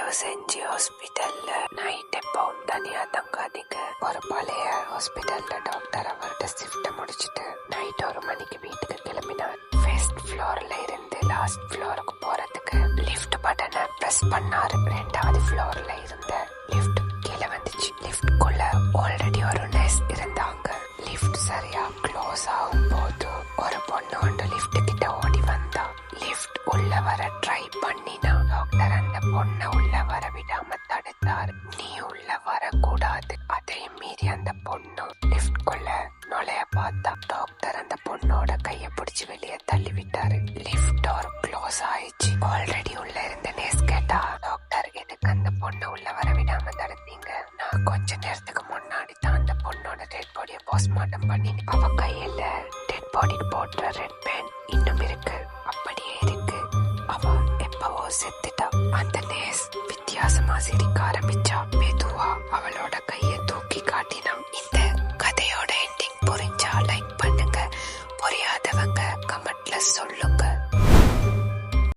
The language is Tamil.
தயவு செஞ்சு ஹாஸ்பிட்டல்ல நைட் எப்பவும் தனியா தங்காதீங்க. ஒரு பழைய ஹாஸ்பிட்டல்ல டாக்டர் அவர்கிட்ட ஷிஃப்ட் முடிச்சிட்டு நைட் 1 மணிக்கு வீட்டுக்கு கிளம்பினார். ஃபர்ஸ்ட் ஃப்ளோர்ல இருந்து லாஸ்ட் ஃப்ளோருக்கு போறதுக்கு லிஃப்ட் பட்டனை பிரஸ் பண்ணாரு. 2வது ஃப்ளோர்ல இருந்த லிஃப்ட் கீழே வந்துச்சு. லிஃப்ட்குள்ள ஆல்ரெடி ஒரு நர்ஸ் இருந்தாங்க. லிஃப்ட் சரியா க்ளோஸ் ஆகும் போது ஒரு பொண்ணு ஒன்று லிஃப்ட் கிட்ட ஓடி வந்தா. லிஃப்ட் உள்ள வர ட்ரை பண்ணினா டாக்டர் அந்த பொண்ணை உள்ள வர விடாம தடுத்தார். நீ உள்ள வரக்கூடாது. அதையும் மீறி அந்த பொண்ணு லிஃப்ட் குள்ள நுழைய பார்த்தா டாக்டர் அந்த பொண்ணோட கைய பிடிச்சு வெளியே தள்ளி விட்டாரு. லிஃப்ட் டோர் க்ளோஸ் ஆயிடுச்சு. ஆல்ரெடி உள்ள இருந்த நேஸ் கேட்டா, டாக்டர் எதுக்கு அந்த பொண்ணை உள்ள வர விடாம தடுத்தீங்க? நான் கொஞ்ச நேரத்துக்கு முன்னாடி தான் அந்த பொண்ணோட டெட் பாடியை போஸ்ட்மார்ட்டம் பண்ணி அவ கையில டெட் பாடிக்கு போடுற ரெட் பேண்ட் இன்னும் இருக்கு, அப்படியே இருக்கு. அவ எப்பவோ செத்துட்டா. அந்த நேஸ் வித்தியாசமா சிரிக்க ஆரம்பிச்சா. மெதுவா அவளோட கைய தூக்கி காட்டினான். இந்த கதையோட எண்டிங் புரிஞ்சா லைக் பண்ணுங்க, புரியாதவங்க கமெண்ட்ல சொல்லு.